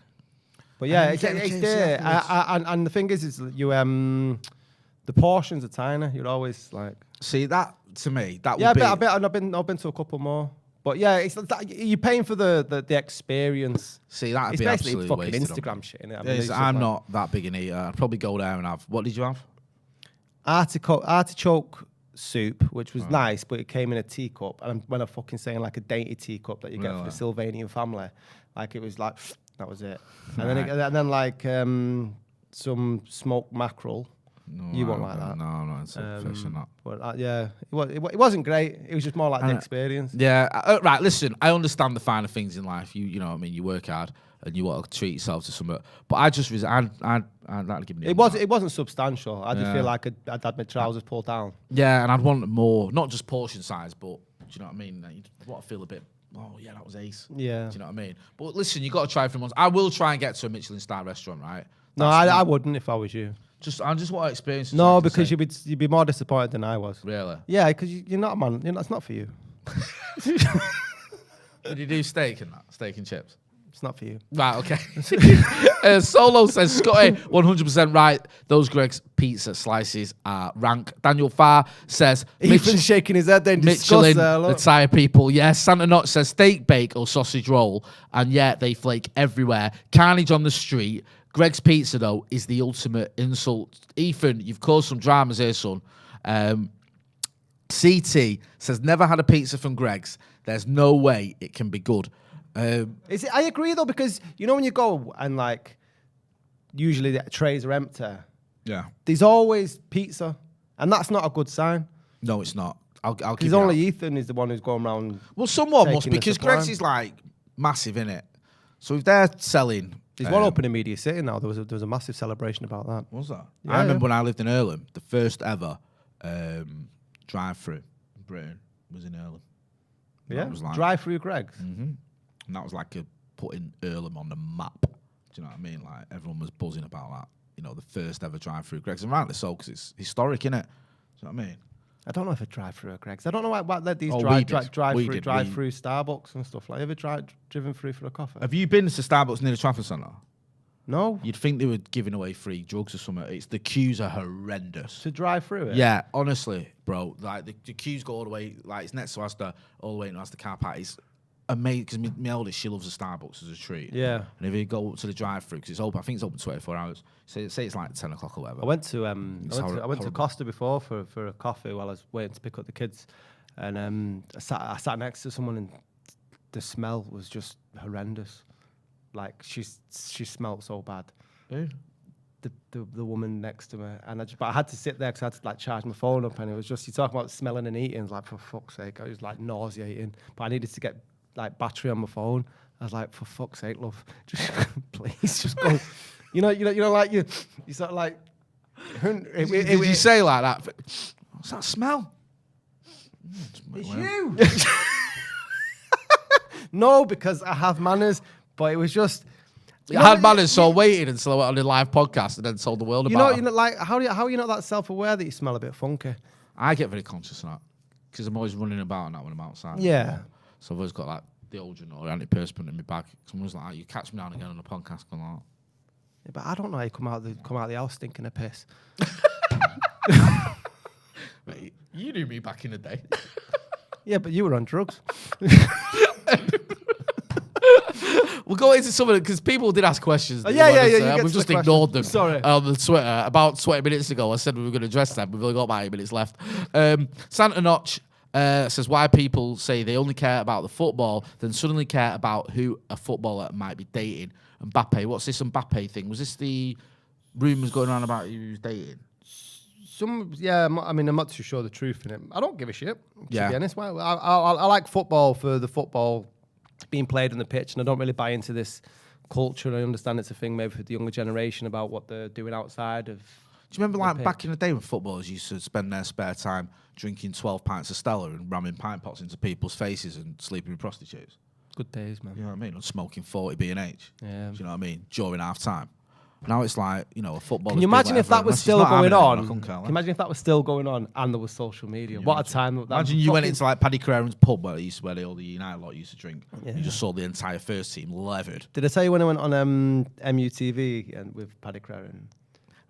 But yeah, it's there. And the thing is you the portions are tiny. You're always like. See that to me that would be. Yeah, I've been to a couple more. But yeah, it's you're paying for the experience. See, that'd it's be basically absolutely fucking wasted Instagram shit, innit? I mean, I'm not that big an eater. I'd probably go there and have. What did you have? Artichoke soup, which was nice, but it came in a teacup. And when I'm fucking saying like a dainty teacup that you get for the Sylvanian family, like it was like that was it. And then like some smoked mackerel. No, you won't like that. No, I'm not into fish and that. But it wasn't great. It was just more like the experience. Yeah, right. Listen, I understand the finer things in life. You know what I mean. You work hard and you want to treat yourself to something. But I just I'd like to give it. It wasn't substantial. I just feel like I'd had my trousers pulled down. Yeah, and I'd want more, not just portion size, but do you know what I mean? You'd want to feel a bit. Oh yeah, that was ace. Yeah. Do you know what I mean? But listen, you got to try it for once. I will try and get to a Michelin star restaurant, right? No, I wouldn't if I was you. I just want to experience. No, because you'd be more disappointed than I was. Really? Yeah, because you're not a man. It's not for you. Did you do steak and that? Steak and chips? It's not for you. Right, okay. Solo says, Scotty, 100% right. Those Greg's pizza slices are rank. Daniel Farr says, Ethan's shaking his head then. Michelin, the tyre people. Yes. Santa Notch says, steak bake or sausage roll. And yeah, they flake everywhere. Carnage on the street. Greg's pizza, though, is the ultimate insult. Ethan, you've caused some dramas here, son. CT says, never had a pizza from Greg's. There's no way it can be good. Is it? I agree though, because you know when you go and like usually the trays are empty. Yeah. There's always pizza, and that's not a good sign. No, it's not. I'll give Because you only that. Ethan is the one who's going around. Well, someone must, taking the because supply. Greg's is like massive, innit? So if they're selling, There's one open in Media City now. There was a massive celebration about that. what was that? Yeah, I remember when I lived in Earlham, the first ever drive-through in Britain was in Earlham. And Yeah, that was like, drive through Greg's. and that was like putting Earlham on the map. Do you know what I mean? Like everyone was buzzing about that. You know, the first ever drive-through Greg's, and rightly so, because it's historic, innit? Do you know what I mean? I don't know if I drive through a Greg's. I don't know what let these Oh, drive we did. through Starbucks and stuff. Like, ever driven through for a coffee? Have you been to Starbucks near the Trafford Centre? No. You'd think they were giving away free drugs or something. It's the queues are horrendous. To drive through it? Yeah, honestly, bro. Like the queues go all the way. Like it's next to Asda, all the way to Asda car park. It's amazing because my eldest, she loves the Starbucks as a treat. Yeah. And if you go to the drive-through, because it's open, I think it's open 24 hours. Say it's like 10 o'clock or whatever. I went to I went to horrible. Costa before for a coffee while I was waiting to pick up the kids, and I sat next to someone and the smell was just horrendous. Like she smelled so bad. Who? The woman next to me, and but I had to sit there because I had to like charge my phone up, and it was just, you talk about smelling and eating. It's like, for fuck's sake, I was like nauseating, but I needed to get like battery on my phone. I was like, for fuck's sake, love, just please just go. You know, like you sort of like. Did you say like that? What's that smell? It's you. No, because I have manners, but it was just. I had manners, so I waited until I went on a live podcast and then told the world about it. You know, like how are you not that self-aware that you smell a bit funky? I get very conscious of that because I'm always running about and that when I'm outside. Yeah. So I've always got like deodorant or antiperspirant in my bag. Someone's like, you catch me now and again on a podcast going like, Yeah, but I don't know how you come out of the house stinking of piss. mate, you knew me back in the day. Yeah, but you were on drugs. We'll go into some of it because people did ask questions. Yeah. You get We've to just the ignored them. questions. Sorry. On the Twitter. About 20 minutes ago, I said we were going to address them. We've only got about 8 minutes left. Santa Notch says why people say they only care about the football, then suddenly care about who a footballer might be dating. Mbappe, what's this Mbappe thing? Was this the rumours going on about who he was dating? I'm not too sure the truth in it. I don't give a shit, to Yeah. be honest. I like football for the football being played on the pitch, and I don't really buy into this culture. I understand it's a thing maybe for the younger generation about what they're doing outside of. Do you remember the like pitch. back in the day when footballers used to spend their spare time drinking 12 pints of Stella and ramming pint pots into people's faces and sleeping with prostitutes? Good days, man. You know what I mean? And smoking 40 B&H. Yeah. Do you know what I mean? During half time. Now it's like, you know, a footballer. Can you imagine if that was still going on? Can you imagine if that was still going on and there was social media? What a time! Imagine you went into like Paddy Carreran's pub where all the United lot used to drink. Yeah. You just saw the entire first team levered. Did I tell you when I went on MUTV and with Paddy Carreran?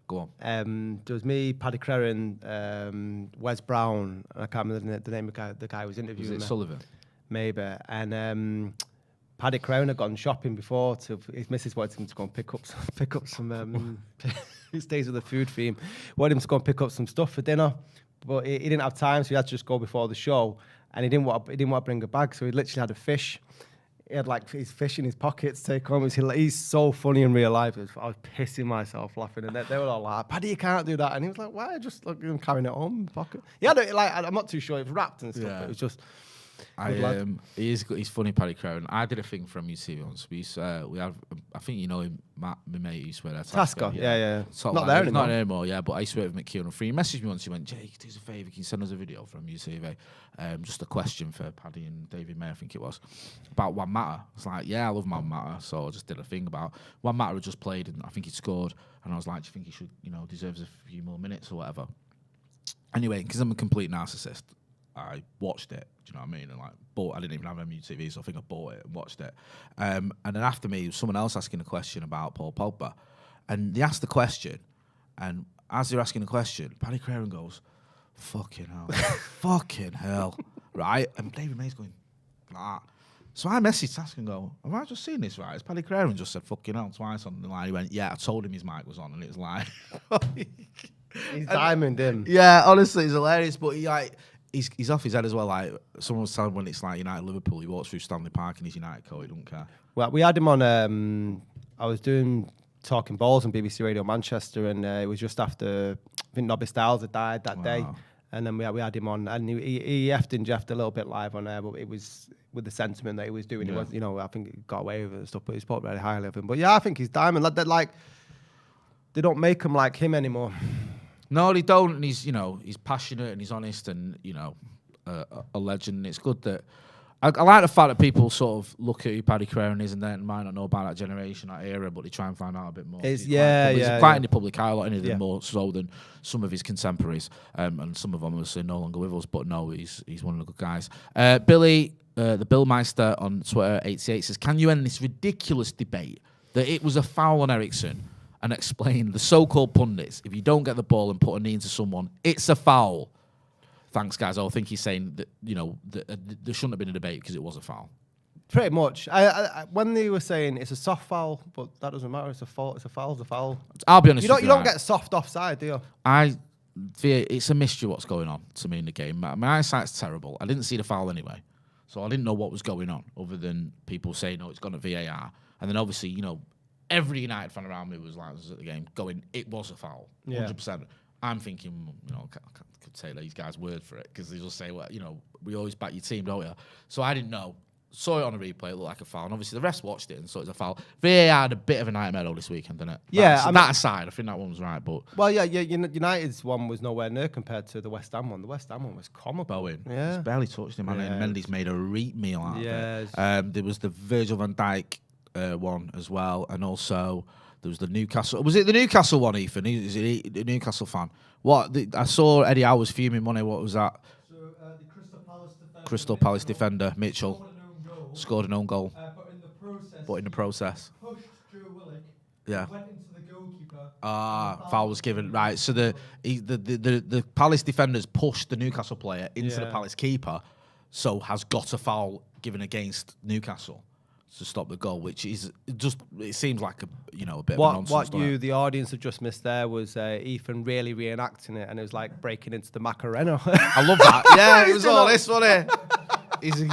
Go on. There was me, Paddy Carreran, Wes Brown, and I can't remember the name of the guy who was interviewing Was it me. Sullivan? Maybe. And Paddy Crown had gone shopping before. His missus wanted him to go and pick up some. He stays with the food theme. Wanted him to go and pick up some stuff for dinner, but he didn't have time, so he had to just go before the show. And he didn't want to bring a bag, so he literally had a fish. He had like his fish in his pockets to take home. He's so funny in real life. I was pissing myself laughing, and they were all like, "Paddy, you can't do that." And he was like, "Why? Just look, I'm carrying it home in the pocket." He had it like, I'm not too sure. It was wrapped and stuff. Yeah. But it was just. He's funny, Paddy Crown. I did a thing from UC once. We have, I think you know him, Matt, my mate used to wear that. Tasker, yeah. Sort Not of there like, anymore. Not anymore, yeah. But I used to work with McKeown Free. He messaged me once. He went, "Jake, do us a favour. Can you send us a video from UCV? Just a question for Paddy and David May, I think it was, about One Matter." I was like, "Yeah, I love One Matter." So I just did a thing about One Matter had just played, and I think he scored. And I was like, "Do you think he should, deserves a few more minutes or whatever?" Anyway, because I'm a complete narcissist. I watched it. Do you know what I mean? And I didn't even have MUTV, so I think I bought it and watched it. And then after me, someone else asking a question about Paul Pogba, and they asked the question, and as they're asking the question, Paddy Crerand goes, "Fucking hell, fucking hell," right? And David May's going, "Nah." So I messaged Task and go, "Have I just seen this right? Has Paddy Crerand just said fucking hell twice on the line?" He went, "Yeah, I told him his mic was on," and it was like, He's diamond him. yeah, honestly, it's hilarious. But he's off his head as well. Like someone was telling when it's like United Liverpool, he walks through Stanley Park in his United coat. He don't care. Well, we had him on. I was doing Talking Balls on BBC Radio Manchester, and it was just after I think Nobby Styles had died that day, and then we had him on, and he effed and jeffed a little bit live on air, but it was with the sentiment that he was doing. It was, I think he got away with it and stuff, but he spoke very highly of him. But yeah, I think he's diamond. Like they don't make him like him anymore. No, they don't. And he's passionate and he's honest and a legend. It's good that I like the fact that people sort of look at who Paddy Crerand is and then might not know about that generation, that era, but they try and find out a bit more. He's quite in the public eye, a lot more so than some of his contemporaries, and some of them are no longer with us. But no, he's one of the good guys. Billy, the Billmeister on Twitter 88 says, "Can you end this ridiculous debate that it was a foul on Eriksen and explain the so-called pundits, if you don't get the ball and put a knee into someone, it's a foul?" Thanks, guys. I think he's saying that, there shouldn't have been a debate because it was a foul. Pretty much. I when they were saying it's a soft foul, but that doesn't matter. It's a foul. It's a foul. It's a foul. I'll be honest. You don't get soft offside, do you? It's a mystery what's going on to me in the game. My eyesight's terrible. I didn't see the foul anyway, so I didn't know what was going on other than people saying, "No, it's gone to VAR," and then obviously, every United fan around me was at the game going, "It was a foul, 100%." I'm thinking, I could take these guys' word for it because they just say, "Well, we always back your team, don't you?" So I didn't know. Saw it on a replay, it looked like a foul. And obviously, the refs watched it and saw it was a foul. VAR had a bit of a nightmare this weekend, didn't it? Yeah. That aside, I think that one was right. But United's one was nowhere near compared to the West Ham one. The West Ham one was comical. Bowen, yeah, he's barely touched him, and Mendy's made a reap meal out of it. There was the Virgil van Dijk one as well, and also there was the Newcastle. Was it the Newcastle one, Ethan? Is he the Newcastle fan? I saw Eddie Howe was fuming money. What was that? So the Crystal Palace defender Mitchell scored an own goal. But in the process, pushed Joe Willock. Yeah. Went into the goalkeeper. Foul was given. Right. So the Palace defenders pushed the Newcastle player into the Palace keeper, so has got a foul given against Newcastle to stop the goal, which is just, it seems like a bit of a nonsense. What the audience have just missed there was Ethan really reenacting it, and it was like breaking into the Macarena. I love that. Yeah, it was all this, wasn't it?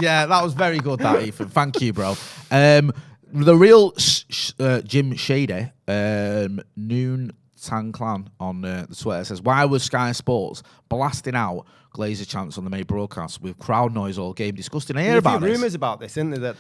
That was very good, that, Ethan. Thank you, bro. The real Jim Shady, Noon Tang Clan on the Twitter says, "Why was Sky Sports blasting out Glazer chants on the main broadcast with crowd noise all game? Disgusting." I hear about this. Rumours about this, isn't there?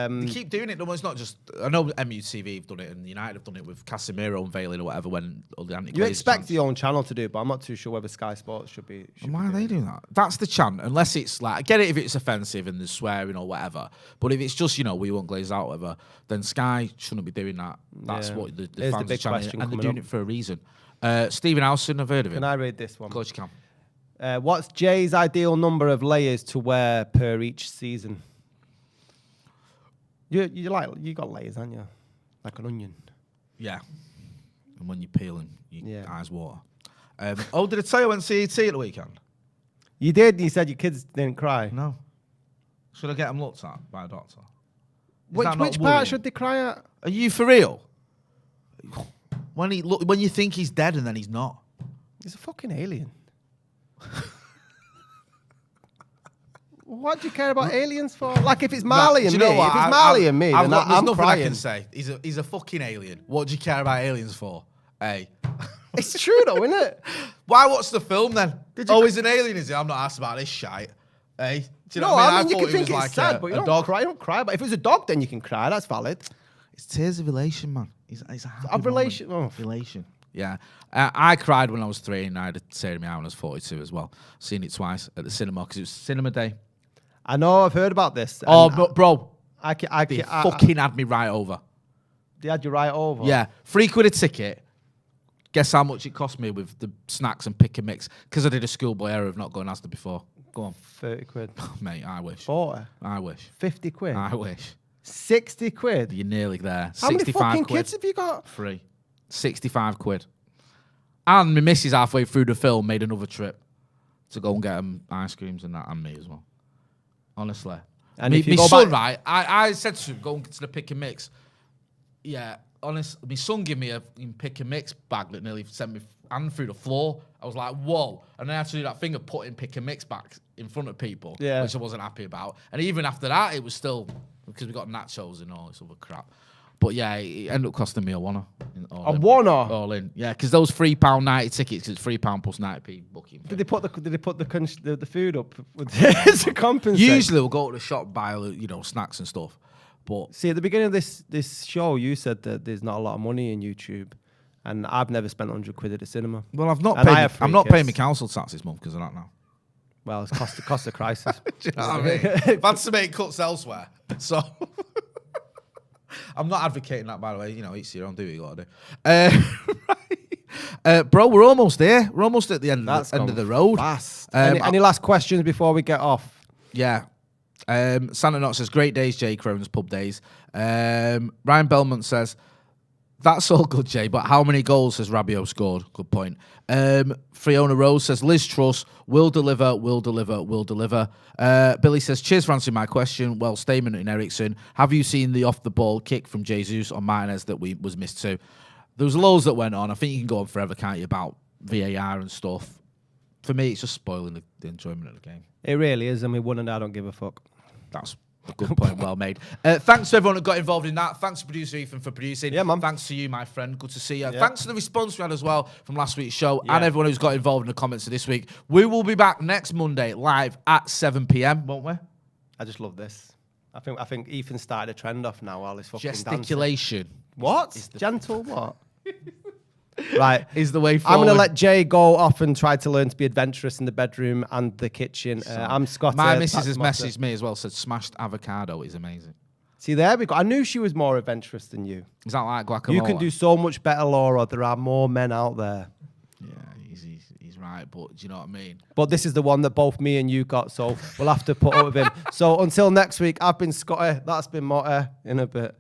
They keep doing it. No, it's not just. I know MUTV have done it, and United have done it with Casemiro unveiling or whatever when all the anti-Glazer. You expect chants. your own channel to do it, but I'm not too sure whether Sky Sports should be. Why are they doing that? That's the chant. Unless it's like, I get it if it's offensive and there's swearing or whatever. But if it's just we won't glaze out, whatever, then Sky shouldn't be doing that. That's what the fans are chanting, and they're doing it for a reason. Stephen Howson, I've heard of him. Can I read this one? Of course you can. What's Jay's ideal number of layers to wear per each season? You got layers, haven't you? Like an onion. Yeah. And when you're peeling, your eyes water. Did I tell you I went CET at the weekend? You did. You said your kids didn't cry. No. Should I get them looked at by a doctor? Which part should they cry at? Are you for real? When you think he's dead and then he's not. He's a fucking alien. What do you care about aliens for? Like if it's Marley and me, if it's Marley and me, then I'm nothing crying. I can say. He's a fucking alien. What do you care about aliens for? Hey. It's true though, isn't it? Why watch the film then? He's an alien, is he? I'm not asked about this shite. Hey. Do you know what I mean? You can think it's sad, but you don't cry. You don't cry. But if it's a dog, then you can cry. That's valid. It's tears of elation, man. He's a happy of relation. Elation. Yeah. I cried when I was 3 and I had a tear in my eye when I was 42 as well. Seen it twice at the cinema because it was cinema day. I know, I've heard about this. But bro, they fucking had me right over. They had you right over? Yeah. £3 a ticket. Guess how much it cost me with the snacks and pick and mix? Because I did a schoolboy error of not going Asda before. Go on. 30 quid. Mate, I wish. 40. I wish. 50 quid. I wish. 60 quid. You're nearly there. How many 65 fucking quid. kids have you got? 3. 65 quid. And my missus halfway through the film made another trip to go and get them ice creams and that, and me as well. Honestly. And me, if you me go son, back- right, I said to him, go to the pick and mix. Yeah, honest, my son gave me a pick and mix bag that nearly sent me hand through the floor. I was like, whoa. And then I had to do that thing of putting pick and mix back in front of people, Yeah. which I wasn't happy about. And even after that, it was still, because we got nachos and all this other crap. But yeah, it ended up costing me a $1. A $1? All in. Yeah, because those £3.90 tickets, because it's £3 plus 90p booking. Did they put the food up with to compensate? Usually we'll go to the shop and buy, snacks and stuff. But See, at the beginning of this show, you said that there's not a lot of money in YouTube, and I've never spent 100 quid at the cinema. well, I'm not And I paying. have 3 I'm not kids. paying my council tax this month because of that now. Well, it's cost of crisis. Do you know what I mean? I've had to make cuts elsewhere, so I'm not advocating that. By the way, each to your own. Do what you got to do. Right. Bro, we're almost there. We're almost at the end of the road. Fast. Any last questions before we get off? Yeah. Santa Not says, great days, Jay Crone's pub days. Ryan Belmont says, that's all good, Jay, but how many goals has Rabiot scored? Good point. Fiona Rose says, Liz Truss will deliver. Billy says, cheers for answering my question. Well, statement in Ericsson. Have you seen the off-the-ball kick from Jesus on Martinez that was missed too? There was loads that went on. I think you can go on forever, can't you, about VAR and stuff. For me, it's just spoiling the enjoyment of the game. It really is, and we won, and I don't give a fuck. That's a good point, well made. Thanks to everyone that got involved in that. Thanks to producer Ethan for producing. Yeah, man. Thanks to you, my friend. Good to see you. Yeah. Thanks to the response we had as well from last week's show Yeah. and everyone who's got involved in the comments of this week. We will be back next Monday live at 7 p.m, won't we? I just love this. I think Ethan started a trend off now while he's fucking dancing. Gesticulation. What? Gentle what? Right. Is the way I'm forward. going to let Jay go off and try to learn to be adventurous in the bedroom and the kitchen. I'm Scotty. My missus that's has Motta. messaged me as well, said smashed avocado is amazing. See, there we go. I knew she was more adventurous than you. Is that like guacamole? You can do so much better, Laura. There are more men out there. Yeah, he's right, but do you know what I mean? But this is the one that both me and you got, so we'll have to put up with him. So until next week, I've been Scotty. That's been Motta. In a bit.